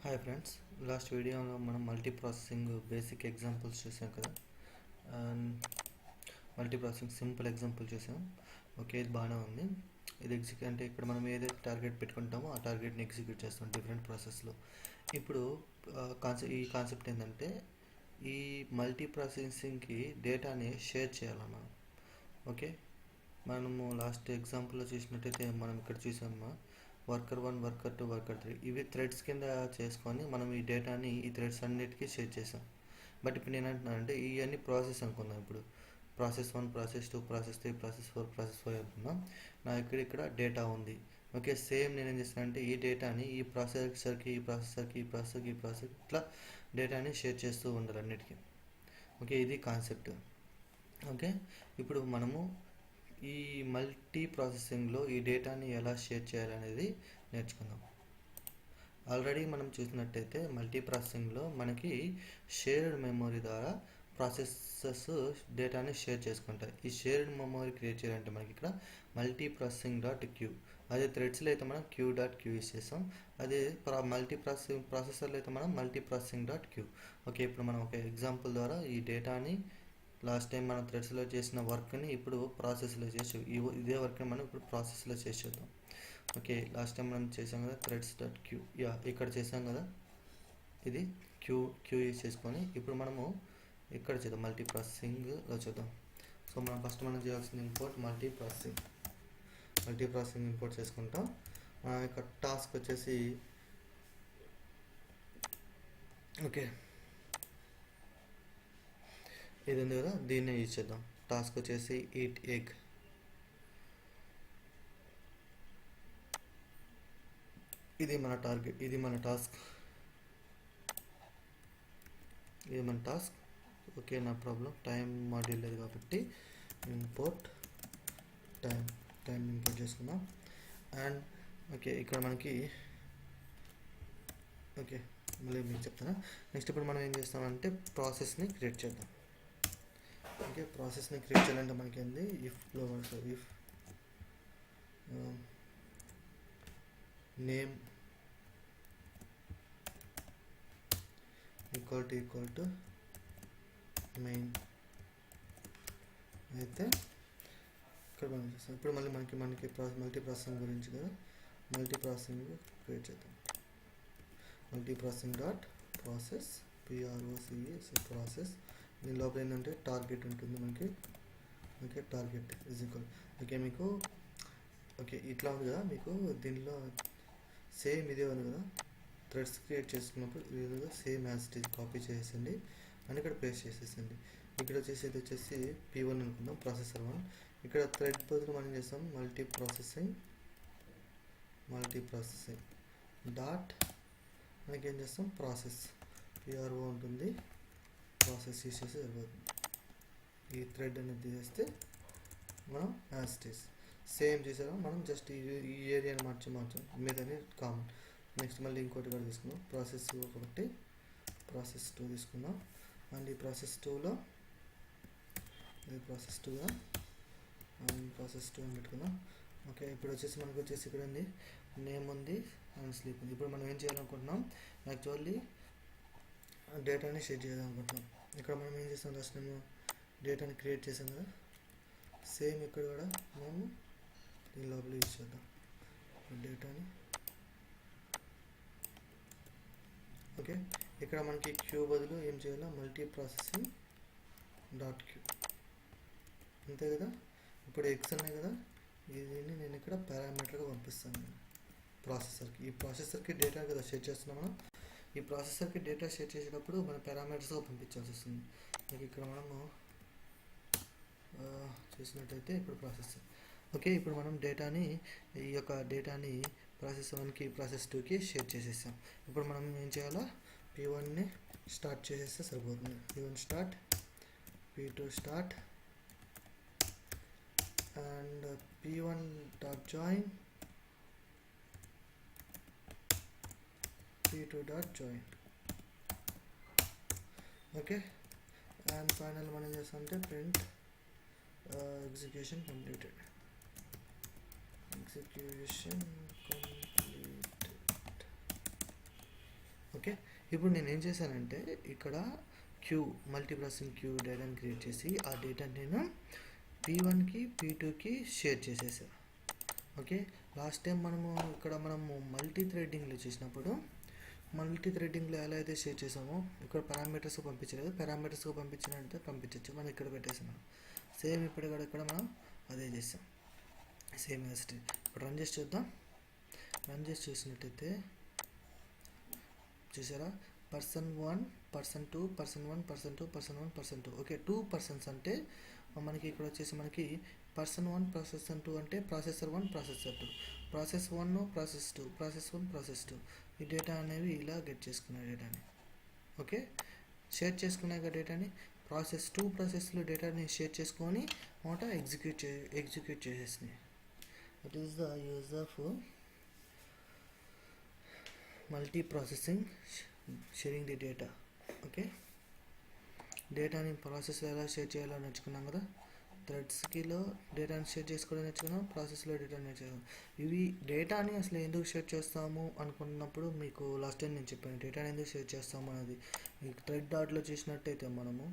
Hi friends, last వీడియోలో మనం మల్టీప్రాసెసింగ్ basic examples చూసాం కదా. మల్టీప్రాసెసింగ్ సింపుల్ ఎగ్జాంపుల్ చూసాం. ఓకే, ఇది బాగానే ఉంది. ఇది అంటే ఇక్కడ మనం ఏదైతే టార్గెట్ పెట్టుకుంటామో ఆ టార్గెట్ని ఎగ్జిక్యూట్ చేస్తాం డిఫరెంట్ ప్రాసెస్లో. ఇప్పుడు ఈ కాన్సెప్ట్ ఏంటంటే ఈ మల్టీప్రాసెసింగ్కి డేటాని షేర్ చేయాలన్నా. ఓకే, మనము లాస్ట్ ఎగ్జాంపుల్లో చూసినట్టయితే మనం ఇక్కడ చూసామా, వర్కర్ 1, వర్కర్ 2, వర్కర్ 3 ఇవి థ్రెడ్స్ కింద చేసుకొని మనం ఈ డేటాని ఈ థ్రెడ్స్ అన్నిటికీ షేర్ చేసాం. బట్ ఇప్పుడు నేను అంటున్నానంటే ఇవన్నీ ప్రాసెస్ అనుకుందాం. ఇప్పుడు process 1, process 2, process 3, process 4, process 5 అనుకుందాం. నా ఇక్కడ డేటా ఉంది. ఓకే, సేమ్ నేను ఏం చేస్తానంటే ఈ డేటాని ఈ ప్రాసెసర్కి ఇట్లా డేటాని షేర్ చేస్తూ ఉండాలి అన్నిటికీ. ఓకే, ఇది కాన్సెప్ట్. ఓకే, ఇప్పుడు మనము ఈ మల్టీ ప్రాసెసింగ్లో ఈ డేటాని ఎలా షేర్ చేయాలనేది నేర్చుకుందాం. ఆల్రెడీ మనం చూసినట్టయితే మల్టీ ప్రాసెసింగ్లో మనకి షేర్డ్ మెమొరీ ద్వారా ప్రాసెసెస్ డేటాని షేర్ చేసుకుంటాయి. ఈ షేర్డ్ మెమొరీ క్రియేట్ చేయాలంటే మనకి ఇక్కడ మల్టీ ప్రాసెసింగ్ డాట్ క్యూ, అదే థ్రెడ్స్లో అయితే మనం క్యూ డాట్ క్యూ యూస్ చేస్తాం. అదే మల్టీ ప్రాసెసర్లో అయితే మనం multi processing dot queue. Okay, ఇప్పుడు మనం ఒక ఎగ్జాంపుల్ ద్వారా ఈ డేటాని లాస్ట్ టైం మనం థ్రెడ్స్లో చేసిన వర్క్ని ఇప్పుడు ప్రాసెస్లో చేసి ఇదే వర్క్ని మనం ఇప్పుడు ప్రాసెస్లో చేసేద్దాం. ఓకే, లాస్ట్ టైం మనం చేసాం కదా థ్రెడ్స్ డాట్ క్యూ, ఇక్కడ చేసాం కదా, ఇది క్యూ యూజ్ చేసుకొని ఇప్పుడు మనము ఇక్కడ చేద్దాం మల్టీ ప్రాసెసింగ్లో చూద్దాం. సో మనం ఫస్ట్ చేయాల్సిన ఇంపోర్ట్ మల్టీ ప్రాసెసింగ్ ఇంపోర్ట్ చేసుకుంటాం. ఇక్కడ టాస్క్ వచ్చేసి ఓకే ఇది ఉంది కదా, దీన్నే యూజ్ చేద్దాం. టాస్క్ వచ్చేసి ఈట్ ఎగ్. ఇది మన టార్గెట్, ఇది మన టాస్క్. ఓకే, నా ప్రాబ్లం టైం మాడ్యూల్ లేదు కాబట్టి ఇంపోర్ట్ టైం ఇంపోర్ట్ చేసుకుందాం. అండ్ ఓకే, ఇక్కడ మనకి ఓకే మళ్ళీ మీకు చెప్తాను. నెక్స్ట్ ఇప్పుడు మనం ఏం చేస్తామంటే ప్రాసెస్ని క్రియేట్ చేద్దాం. ఓకే, ప్రాసెస్ని క్రియేట్ చేయాలంటే మనకి ఏంది ఇఫ్లో if name equal to main అయితే ఇక్కడ మనం చేస్తాం. ఇప్పుడు మళ్ళీ మనకి మల్టీ ప్రాసెసింగ్ గురించి కదా, మల్టీ ప్రాసెసింగ్ క్రియేట్ చేద్దాం. Multi processing dot process process. దీని లోపల ఏంటంటే టార్గెట్ ఉంటుంది మనకి. Okay, target is equal. Okay, మీకు ఓకే ఇట్లా ఉంది కదా, మీకు దీనిలో సేమ్ ఇదే ఉంది కదా, థ్రెడ్స్ క్రియేట్ చేసుకున్నప్పుడు ఇది same as it is copy చేసేసండి అని ఇక్కడ పేస్ట్ చేసేసండి. ఇక్కడ వచ్చేసి P1 అనుకుందాం, ప్రాసెసర్ 1. ఇక్కడ థ్రెడ్ బదులు మనం చేస్తాం మల్టీ ప్రాసెసింగ్ డాట్ మనకి ఏం చేస్తాం ప్రాసెస్ PRO ఉంటుంది, ప్రాసెస్ యూస్ చేసి సరిపోతుంది. ఈ థ్రెడ్ అనేది చేస్తే మనం యాజ్ ఇట్ ఈస్ సేమ్ చేసాము. మనం జస్ట్ ఈ ఏరియాని మార్చాం మీదని కామన్. నెక్స్ట్ మళ్ళీ ఇంకోటి కూడా తీసుకుందాం, ప్రాసెస్ ఒకటి, ప్రాసెస్ 2 తీసుకుందాం. అండ్ ఈ ప్రాసెస్ 2లో ప్రాసెస్ 2 అని పెట్టుకుందాం. ఓకే, ఇప్పుడు మనకు వచ్చేసి ఇక్కడ ఉంది నేమ్ ఉంది అండ్ స్లీప్ ఉంది. ఇప్పుడు మనం ఏం చేయాలనుకుంటున్నాం, యాక్చువల్లీ డేటాని షేర్ చేయాలనుకుంటున్నాం. ఇక్కడ మనం ఏం చేస్తాం, ఫస్ట్ మేము డేటాని క్రియేట్ చేసాం కదా, సేమ్ ఇక్కడ కూడా మేము దీని లోపల యూజ్ చేద్దాం డేటాని. ఓకే, ఇక్కడ మనకి క్యూ బదులు ఏం చేయాలో మల్టీ ప్రాసెసింగ్ డాట్ క్యూ, అంతే కదా. ఇప్పుడు ఎగ్స్ ఉన్నాయి కదా, దీన్ని నేను ఇక్కడ పారామీటర్గా పంపిస్తాను ప్రాసెసర్కి. ఈ ప్రాసెసర్కి డేటా కదా షేర్ చేస్తున్నాం మనం. ఈ ప్రాసెసర్కి డేటా షేర్ చేసేటప్పుడు మన పారామీటర్స్గా పంపించాల్సి వస్తుంది. మీకు ఇక్కడ మనము చూసినట్టయితే ఇప్పుడు ప్రాసెసర్. ఓకే, ఇప్పుడు మనం ఈ యొక్క డేటాని ప్రాసెస్ 1కి ప్రాసెస్ 2కి షేర్ చేసేసాం. ఇప్పుడు మనం ఏం చేయాలా, P1ని స్టార్ట్ చేసేస్తే సరిపోతుంది. P1 start, P2 start and P1 dot join, P2 dot join. Okay, and final మనం చేస్తామంటే ప్రింట్ ఎగ్జిక్యూషన్ కంప్లీటెడ్. ఇప్పుడు నేను ఏం చేశానంటే ఇక్కడ క్యూ మల్టీప్రాసెసింగ్ క్యూ డేటాని క్రియేట్ చేసి ఆ డేటాని నేను P1కి P2కి షేర్ చేసేసాను. ఓకే, లాస్ట్ టైం మనము మల్టీ థ్రెడ్డింగ్లో చేసినప్పుడు మల్టీ థ్రెడ్డింగ్లో ఎలా అయితే షేర్ చేసామో ఇక్కడ పారామీటర్స్కి పంపించలేదు, పారామీటర్స్కి పంపించినంటే పంపించవచ్చు, మనం ఇక్కడ పెట్టేసాం. సేమ్ ఇప్పుడు ఇక్కడ మనం అదే చేసాం, సేమ్ యాజ్ ఇట్ ఈజ్. ఇప్పుడు రన్ చేసి చూద్దాం. రన్ చేసి చూసినట్టయితే చూసారా, person1 person2 person1 person2 person1 person2. Okay, 2 persons అంటే మనకి ఇక్కడ వచ్చేసి మనకి person1 person2 అంటే processor 1 processor 2, process 1 process 2 process 1 process 2. ఈ డేటా అనేవి ఇలా గెట్ చేసుకున్నాయి డేటాని. ఓకే, షేర్ చేసుకున్నాక డేటాని ప్రాసెస్ 2 ప్రాసెస్లో డేటాని షేర్ చేసుకొని ఎగ్జిక్యూట్ చేసేసినాయి. That is the use of multiprocessing, sharing the data. Okay, డేటాని ప్రాసెస్లో ఎలా షేర్ చేయాలో నేర్చుకున్నాం కదా. థ్రెడ్స్కిలో డేటాని షేర్ చేసుకోవడం నేర్చుకున్నాం, ప్రాసెస్లో డేటాని నేర్చుకున్నాం. ఇవి డేటాని అసలు ఎందుకు షేర్ చేస్తాము అనుకున్నప్పుడు మీకు లాస్ట్ టైం నేను చెప్పాను డేటాని ఎందుకు షేర్ చేస్తాము అనేది. ఈ థ్రెడ్ డాట్లో చేసినట్టయితే మనము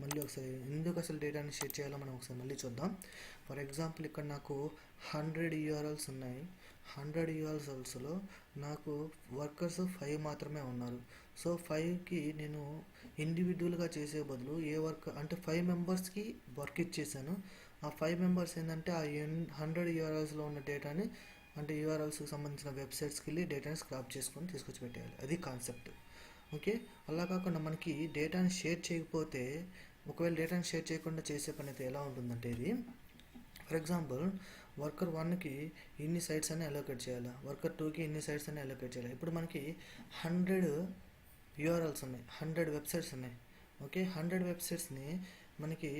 మళ్ళీ ఒకసారి ఎందుకు అసలు డేటాని షేర్ చేయాలో మనం ఒకసారి మళ్ళీ చూద్దాం. ఫర్ ఎగ్జాంపుల్ ఇక్కడ నాకు 100 URLs ఉన్నాయి. 100 URLsలో నాకు వర్కర్స్ 5 మాత్రమే ఉన్నారు. సో 5కి నేను ఇండివిజువల్గా చేసే బదులు ఏ వర్క్ అంటే 5 మెంబర్స్కి వర్క్ ఇచ్చేసాను. ఆ 5 మెంబర్స్ ఏంటంటే ఆ 100 URLsలో ఉన్న డేటాని అంటే URLస్కి సంబంధించిన వెబ్సైట్స్కి వెళ్ళి డేటాని స్క్రాప్ చేసుకొని తీసుకొచ్చి పెట్టేయాలి. అది కాన్సెప్ట్. ఓకే, అలా కాకుండా మనకి డేటాని షేర్ చేయకపోతే, ఒకవేళ డేటాని షేర్ చేయకుండా చేసే పని అయితే ఎలా ఉంటుందంటే ఇది, ఫర్ ఎగ్జాంపుల్ వర్కర్ 1కి ఇన్ని సైట్స్ అని అలోకేట్ చేయాలి, వర్కర్ 2కి ఇన్ని సైట్స్ అని అలోకేట్ చేయాలి. ఇప్పుడు మనకి 100 URLs ఉన్నాయి, 100 వెబ్సైట్స్ ఉన్నాయి. ఓకే, 100 వెబ్సైట్స్ని మనకి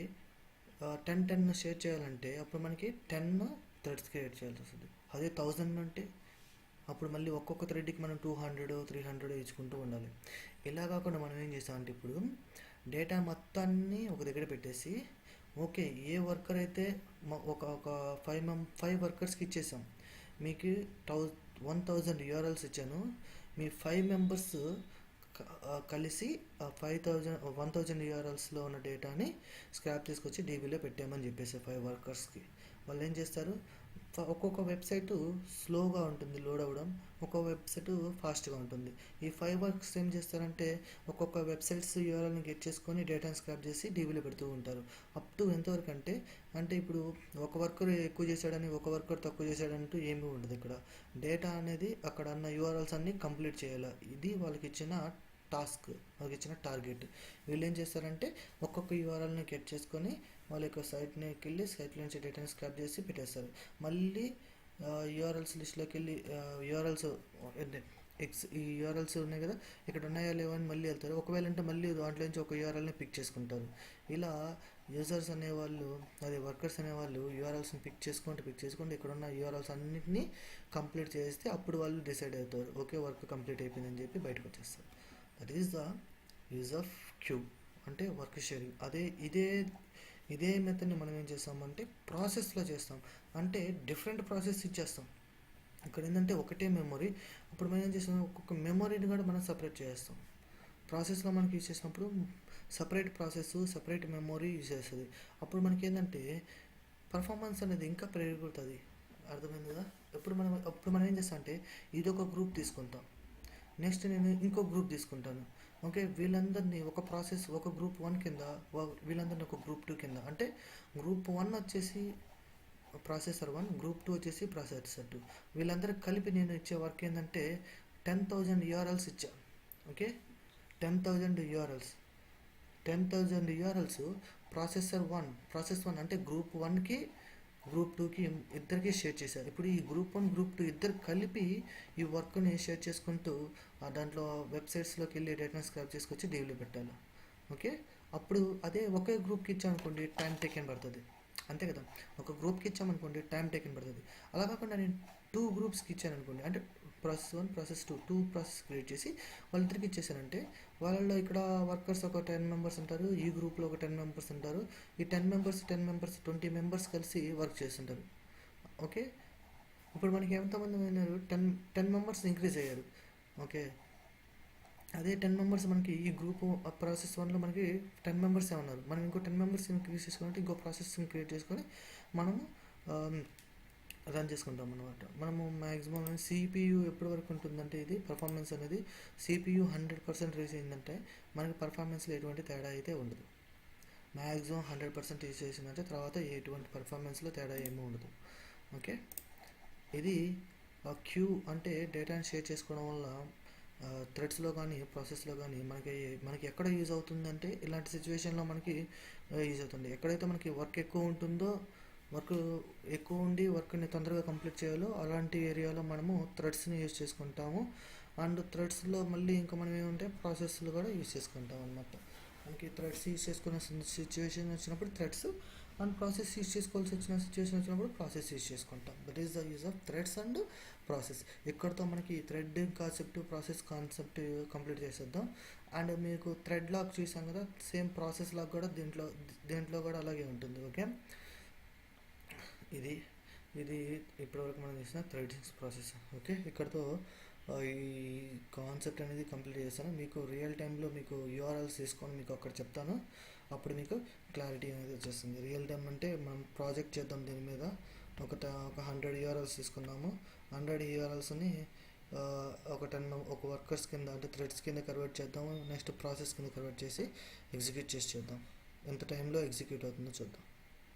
10 షేర్ చేయాలంటే అప్పుడు మనకి 10 థ్రెడ్స్ క్రియేట్ చేయాల్సి వస్తుంది. అదే 1000 అంటే అప్పుడు మళ్ళీ ఒక్కొక్క థ్రెడ్కి మనం 200 300 ఇచ్చుకుంటూ ఉండాలి. ఇలా కాకుండా మనం ఏం చేసామంటే ఇప్పుడు డేటా మొత్తాన్ని ఒక దగ్గర పెట్టేసి, ఓకే, ఏ వర్కర్ అయితే ఒక 5 వర్కర్స్కి ఇచ్చేసాం, మీకు 1000 URLs ఇచ్చాను, మీ 5 మెంబర్స్ కలిసి 1000 URLస్లో ఉన్న డేటాని స్క్రాప్ తీసుకొచ్చి డీబీలో పెట్టామని చెప్పేసి 5 వర్కర్స్కి. వాళ్ళు ఏం చేస్తారు, ఒక్కొక్క వెబ్సైటు స్లోగా ఉంటుంది లోడ్ అవ్వడం, ఒక్కొక్క వెబ్సైటు ఫాస్ట్గా ఉంటుంది. ఈ 5 వర్క్స్ ఏం చేస్తారంటే ఒక్కొక్క వెబ్సైట్స్ URLని గెట్ చేసుకొని డేటాని స్క్రాప్ చేసి డీబీలో పెడుతూ ఉంటారు. అప్ టు ఎంతవరకు అంటే ఇప్పుడు ఒక వర్కర్ ఎక్కువ చేశాడని ఒక వర్కర్ తక్కువ చేశాడంటూ ఏమీ ఉండదు. ఇక్కడ డేటా అనేది అక్కడ ఉన్న URLs అన్నీ కంప్లీట్ చేయాలి. ఇది వాళ్ళకి ఇచ్చిన టాస్క్, వాళ్ళకి ఇచ్చిన టార్గెట్. వీళ్ళు ఏం చేస్తారంటే ఒక్కొక్క URLని గెట్ చేసుకొని వాళ్ళ యొక్క సైట్కి వెళ్ళి సైట్లో నుంచి డేటాని స్క్రాప్ చేసి పెట్టేస్తారు. మళ్ళీ URLs లిస్ట్లోకి వెళ్ళి URLs ఈ URLs ఉన్నాయి కదా, ఇక్కడ ఉన్నాయా లేవా అని మళ్ళీ వెళ్తారు. ఒకవేళ అంటే మళ్ళీ దాంట్లో నుంచి ఒక URLని పిక్ చేసుకుంటారు. ఇలా యూజర్స్ అనేవాళ్ళు, అదే వర్కర్స్ అనేవాళ్ళు URLస్ని పిక్ చేసుకుంటే ఇక్కడ ఉన్న URLs అన్నింటినీ కంప్లీట్ చేస్తే అప్పుడు వాళ్ళు డిసైడ్ అవుతారు, ఓకే వర్క్ కంప్లీట్ అయిపోయిందని చెప్పి బయటకు వచ్చేస్తారు. That is the use of Q అంటే వర్క్ షేరింగ్. ఇదే మెథడ్ని మనం ఏం చేస్తామంటే ప్రాసెస్లో చేస్తాం. అంటే డిఫరెంట్ ప్రాసెస్ ఇచ్చేస్తాం. ఇక్కడ ఏంటంటే ఒకటే మెమొరీ, అప్పుడు మనం ఏం చేస్తాం, ఒక్కొక్క మెమొరీని కూడా మనం సపరేట్ చేస్తాం. ప్రాసెస్లో మనకి యూజ్ చేసినప్పుడు separate process separate memory use చేస్తుంది. అప్పుడు మనకి ఏంటంటే పర్ఫార్మెన్స్ అనేది ఇంకా పెరుగుతుంది. అర్థమైంది కదా. అప్పుడు మనం ఏం చేస్తాం అంటే ఇది ఒక గ్రూప్ తీసుకుంటాం, నెక్స్ట్ నేను ఇంకో గ్రూప్ తీసుకుంటాను. ఓకే, వీళ్ళందరినీ ఒక ప్రాసెస్ ఒక గ్రూప్ 1 కింద, వీళ్ళందరినీ ఒక గ్రూప్ 2 కింద. అంటే గ్రూప్ 1 వచ్చేసి ప్రాసెసర్ 1, గ్రూప్ 2 వచ్చేసి ప్రాసెసర్ 2. వీళ్ళందరికీ కలిపి నేను ఇచ్చే వర్క్ ఏంటంటే 10,000 URLs ఇచ్చా. ఓకే, 10,000 URLs ప్రాసెస్ 1 అంటే గ్రూప్ 1కి గ్రూప్ 2కి ఇద్దరికి షేర్ చేశారు. ఇప్పుడు ఈ గ్రూప్ 1 గ్రూప్ 2 ఇద్దరు కలిపి ఈ వర్క్ని షేర్ చేసుకుంటూ దాంట్లో వెబ్సైట్స్లోకి వెళ్ళి డేటాను స్క్రాప్ చేసుకొచ్చి డీబీలో పెట్టాలి. ఓకే, అప్పుడు అదే ఒకే గ్రూప్కి ఇచ్చామనుకోండి టైం టేకెన్ పడుతుంది, అంతే కదా. ఒక గ్రూప్కి ఇచ్చామనుకోండి టైం టేకెన్ పడుతుంది. అలా కాకుండా నేను 2 గ్రూప్స్కి ఇచ్చాను అనుకోండి, అంటే ప్రాసెస్ 1 ప్రాసెస్ 2 ప్రాసెస్ క్రియేట్ చేసి వాళ్ళిద్దరికి ఇచ్చేసానంటే వాళ్ళలో ఇక్కడ వర్కర్స్ ఒక 10 మెంబర్స్ ఉంటారు, ఈ గ్రూప్లో ఒక 10 మెంబర్స్ ఉంటారు. ఈ 10 మెంబర్స్ 20 మెంబర్స్ కలిసి వర్క్ చేస్తుంటారు. ఓకే, ఇప్పుడు మనకి ఎంతమంది అయినారు, 10 మెంబర్స్ ఇంక్రీజ్ అయ్యారు. ఓకే, అదే 10 మెంబర్స్ మనకి ఈ గ్రూప్ ప్రాసెస్ 1లో మనకి 10 మెంబర్సే ఉన్నారు. మనం ఇంకో 10 మెంబర్స్ ఇంక్రీజ్ చేసుకుంటే ఇంకో ప్రాసెస్ని క్రియేట్ చేసుకొని మనము రన్ చేసుకుంటాం అనమాట. మనము మ్యాక్సిమం సిపియు ఎప్పటి వరకు ఉంటుందంటే ఇది పర్ఫార్మెన్స్ అనేది సిపియు 100% రీచ్ అయిందంటే మనకి పర్ఫార్మెన్స్లో ఎటువంటి తేడా అయితే ఉండదు. మ్యాక్సిమం 100% రీచ్ చేసిందంటే తర్వాత ఎటువంటి పర్ఫార్మెన్స్లో తేడా ఏమీ ఉండదు. ఓకే, ఇది క్యూ అంటే డేటాని షేర్ చేసుకోవడం వల్ల థ్రెడ్స్లో కానీ ప్రాసెస్లో కానీ మనకి ఎక్కడ యూజ్ అవుతుందంటే ఇలాంటి సిచ్యువేషన్లో మనకి యూజ్ అవుతుంది. ఎక్కడైతే మనకి వర్క్ ఎక్కువ ఉంటుందో, వర్క్ ఎక్కువ ఉండి వర్క్ని తొందరగా కంప్లీట్ చేయాలో అలాంటి ఏరియాలో మనము థ్రెడ్స్ని యూజ్ చేసుకుంటాము. అండ్ థ్రెడ్స్లో మళ్ళీ ఇంకా మనం ఏమంటే ప్రాసెస్లు కూడా యూజ్ చేసుకుంటాం అనమాట. మనకి థ్రెడ్స్ యూజ్ చేసుకునే సిచ్యువేషన్ వచ్చినప్పుడు థ్రెడ్స్, అండ్ ప్రాసెస్ యూజ్ చేసుకోవాల్సి వచ్చిన సిచ్యువేషన్ వచ్చినప్పుడు ప్రాసెస్ యూజ్ చేసుకుంటాం. That is the use of threads and process. ఇక్కడతో మనకి thread concept, process concept complete చేసేద్దాం. అండ్ మీకు థ్రెడ్ లాక్ చూసాం కదా, సేమ్ ప్రాసెస్ లాక్ కూడా దీంట్లో కూడా అలాగే ఉంటుంది. ఓకే, ఇది ఇప్పటివరకు మనం చేసిన థ్రెడింగ్ ప్రాసెస్. ఓకే, ఇక్కడతో ఈ కాన్సెప్ట్ అనేది కంప్లీట్ చేస్తాను. మీకు రియల్ టైంలో మీకు యూఆర్ఎల్స్ తీసుకొని మీకు అక్కడ చెప్తాను. అప్పుడు మీకు క్లారిటీ అనేది వచ్చేస్తుంది. రియల్ టైం అంటే మనం ప్రాజెక్ట్ చేద్దాం దీని మీద. ఒక 100 యూఆర్ఎల్స్ తీసుకున్నాము. 100 యూఆర్ఎల్స్ని ఒక వర్కర్స్ కింద అంటే థ్రెడ్స్ కింద కన్వర్ట్ చేద్దాము. నెక్స్ట్ ప్రాసెస్ కింద కన్వర్ట్ చేసి ఎగ్జిక్యూట్ చేద్దాం. ఎంత టైంలో ఎగ్జిక్యూట్ అవుతుందో చూద్దాం.